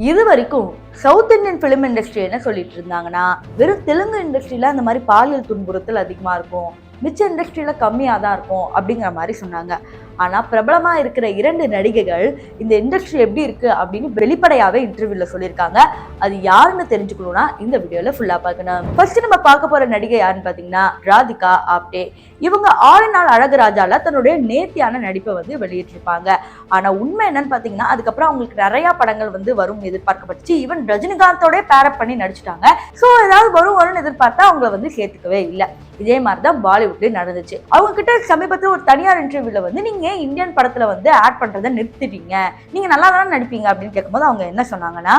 இது வரைக்கும் south Indian film industry என்ன சொல்லிட்டு இருந்தாங்கன்னா, வெறும் தெலுங்கு இண்டஸ்ட்ரியில அந்த மாதிரி பாலியல் துன்புறுத்தல் அதிகமா இருக்கும், மிச்ச இண்டஸ்ட்ரியில கம்மியா தான் இருக்கும் அப்படிங்கிற மாதிரி சொன்னாங்க. ஆனா பிரபலமா இருக்கிற 2 நடிகைகள் இந்த இண்டஸ்ட்ரி எப்படி இருக்கு அப்படின்னு வெளிப்படையாவே இன்டர்வியூல சொல்லியிருக்காங்க. அது யாருன்னு தெரிஞ்சுக்கணும்னா இந்த வீடியோல ஃபுல்லா பார்க்கணும். ஃபர்ஸ்ட் நம்ம பார்க்க போற நடிகை யாருன்னு பாத்தீங்கன்னா ராதிகா ஆப்டே. இவங்க 6 நாள் அழகுராஜால தன்னுடைய நேர்த்தியான நடிப்பை வெளியிட்டிருப்பாங்க. ஆனா உண்மை என்னன்னு பாத்தீங்கன்னா, அதுக்கப்புறம் அவங்களுக்கு நிறைய படங்கள் வரும் எதிர்பார்க்கப்பட்டுச்சு. ஈவன் ரஜினிகாந்தோட பேரப் பண்ணி நடிச்சுட்டாங்க. சோ ஏதாவது வரும்னு எதிர்பார்த்தா அவங்கள சேர்த்துக்கவே இல்லை. இதே மாதிரிதான் பாலிவுட்லயும் நடந்துச்சு. அவங்க கிட்ட சமீபத்தில் ஒரு தனியார் இன்டர்வியூல நீங்க இந்தியன் படத்துல ஆட் பண்றதை நிறுத்திட்டீங்க, நீங்க நல்லா தானே நடிப்பீங்க அப்படின்னு கேட்கும்போது அவங்க என்ன சொன்னாங்கன்னா,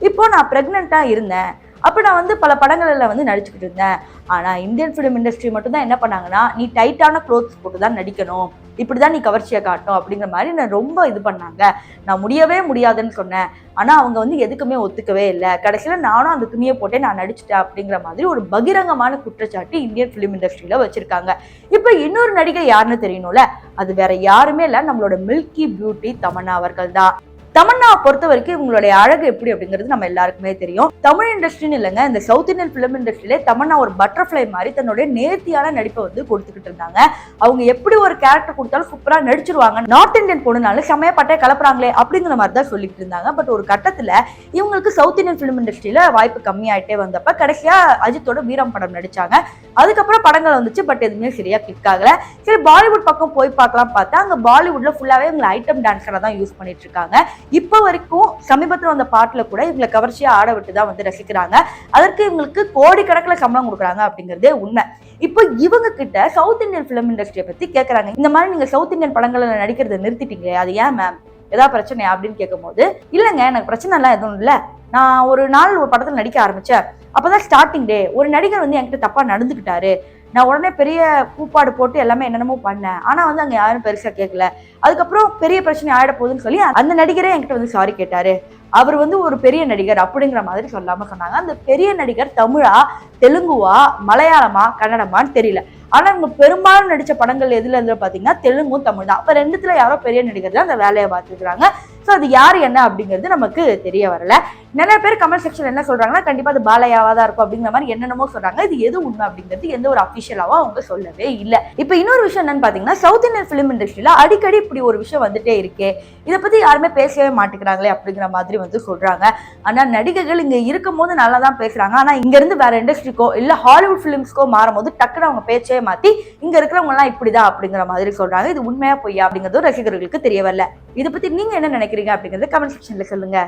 இப்போ நான் பிரெக்னெண்டா இருந்தேன், அப்போ நான் பல படங்கள்ல நடிச்சுக்கிட்டு இருந்தேன். ஆனா இந்தியன் ஃபிலிம் இண்டஸ்ட்ரி மட்டும் தான் என்ன பண்ணாங்கன்னா, நீ டைட்டான க்ளோத்ஸ் போட்டு தான் நடிக்கணும், இப்படிதான் நீ கவர்ச்சியை காட்டும் அப்படிங்கிற மாதிரி நான் ரொம்ப இது பண்ணாங்க. நான் முடியவே முடியாதுன்னு சொன்னேன். ஆனா அவங்க எதுக்குமே ஒத்துக்கவே இல்லை. கடைசியில நானும் அந்த துணியை போட்டே நான் நடிச்சுட்டேன் அப்படிங்கிற மாதிரி ஒரு பகிரங்கமான குற்றச்சாட்டு இந்தியன் ஃபிலிம் இண்டஸ்ட்ரியில வச்சிருக்காங்க. இப்ப இன்னொரு நடிகை யாருன்னு தெரியணும்ல, அது வேற யாருமே இல்ல, நம்மளோட மில்கி பியூட்டி தமன்னா அவர்கள் தான். தமன்னாவை பொறுத்த வரைக்கும் இவங்களுடைய அழகு எப்படி அப்படிங்கிறது நம்ம எல்லாருக்குமே தெரியும். தமிழ் இண்டஸ்ட்ரின்னு இல்லைங்க, இந்த சவுத் இந்தியன் பிலிம் இண்டஸ்ட்ரியிலே தமன்னா ஒரு பட்டர்ஃப்ளை மாதிரி தன்னுடைய நேர்த்தியான நடிப்பை கொடுத்துக்கிட்டு இருந்தாங்க. அவங்க எப்படி ஒரு கேரக்டர் கொடுத்தாலும் சூப்பரா நடிச்சிருவாங்க. நார்த் இந்தியன் பொண்ணுனாலும் செமையா பட்டைய கலப்புறாங்களே அப்படிங்கிற மாதிரி தான் சொல்லிட்டு இருந்தாங்க. பட் ஒரு கட்டத்துல இவங்களுக்கு சவுத் இந்தியன் பிலிம் இண்டஸ்ட்ரியில வாய்ப்பு கம்மியாயிட்டே வந்தப்ப கடைசியா அஜித்தோட வீரம் படம் நடிச்சாங்க. அதுக்கப்புறம் படங்கள் வந்துச்சு, பட் எதுவுமே சரியா கிளிக் ஆகல. சரி பாலிவுட் பக்கம் போய் பார்க்கலாம் பார்த்தா அங்க பாலிவுட்ல ஃபுல்லாவே இவங்க ஐட்டம் டான்ஸரா தான் யூஸ் பண்ணிட்டு இருக்காங்க. இப்ப வரைக்கும் சமீபத்தில் வந்த பாட்டுல கூட இவங்களை கவர்ச்சியா ஆட விட்டு தான் ரசிக்கிறாங்க. அதற்கு இவங்களுக்கு கோடிக்கணக்கில் சம்பளம் கொடுக்குறாங்க அப்படிங்கிறதே உண்மை. இப்போ இவங்க கிட்ட சவுத் இந்தியன் பிலிம் இண்டஸ்ட்ரியை பத்தி கேட்கறாங்க. இந்த மாதிரி நீங்க சவுத் இந்தியன் படங்களை நடிக்கிறத நிறுத்திட்டீங்களே, அது ஏன் மேம், ஏதாவது பிரச்சனையா அப்படின்னு கேட்கும் போது, இல்லைங்க எனக்கு பிரச்சனை எல்லாம் எதுவும் இல்லை, நான் ஒரு நாள் ஒரு படத்தில் நடிக்க ஆரம்பிச்சேன், அப்பதான் ஸ்டார்டிங் டே ஒரு நடிகர் என்கிட்ட தப்பா நடந்துக்கிட்டாரு, நான் உடனே பெரிய கூப்பாடு போட்டு எல்லாமே என்னென்னமோ பண்ணேன், ஆனா அங்க யாரும் பெருசா கேட்கல, அதுக்கப்புறம் பெரிய பிரச்சனை ஆயிட போகுதுன்னு சொல்லி அந்த நடிகரே என்கிட்ட சாரி கேட்டாரு, அவர் ஒரு பெரிய நடிகர் அப்படிங்கிற மாதிரி சொல்லாம சொன்னாங்க. அந்த பெரிய நடிகர் தமிழா, தெலுங்குவா, மலையாளமா, கன்னடமான்னு தெரியல. ஆனா இவங்க பெரும்பாலும் நடிச்ச படங்கள் எதுல பாத்தீங்கன்னா தெலுங்கும் தமிழ் தான். அப்ப ரெண்டுத்துல யாரோ பெரிய நடிகர் தான் அந்த வேலையை பார்த்துக்கிறாங்க. ஸோ அது யாரு என்ன அப்படிங்கிறது நமக்கு தெரிய வரல. நிறைய பேர் கமெண்ட் செக்ஷன் என்ன சொல்றாங்கன்னா, கண்டிப்பா அது பாலையாவா தான் இருக்கும் அப்படிங்கிற மாதிரி என்னென்னமோ சொல்றாங்க. இது எது உண்மை அப்படிங்கிறது எந்த ஒரு அபிஷியலாவோ அவங்க சொல்லவே இல்லை. இப்ப இன்னொரு விஷயம் என்னன்னு பாத்தீங்கன்னா, சவுத் இந்தியன் பிலிம் இண்டஸ்ட்ரியில அடிக்கடி இப்படி ஒரு விஷயம் வந்துட்டே இருக்கே, இதை பத்தி யாருமே பேசவே மாட்டேங்கிறாங்களே அப்படிங்கிற மாதிரி சொல்றாங்க. ஆனா நடிகைகள் இங்க இருக்கும் போது நல்லா தான் பேசுறாங்க. ஆனா இங்க இருந்து வேற இண்டஸ்ட்ரிக்கோ இல்ல ஹாலிவுட் பிலிம்ஸ்க்கோ மாறும் போது டக்குன்னு அவங்க பேச்சே மாத்தி இங்க இருக்கிறவங்க எல்லாம் இப்படிதான் அப்படிங்கிற மாதிரி சொல்றாங்க. இது உண்மையா பொய்யா அப்படிங்கிறது ரசிகர்களுக்கு தெரிய வரல. இதை பத்தி நீங்க என்ன நினைக்கிறீங்க அப்படிங்கறத கமெண்ட் செக்ஷன்ல சொல்லுங்க.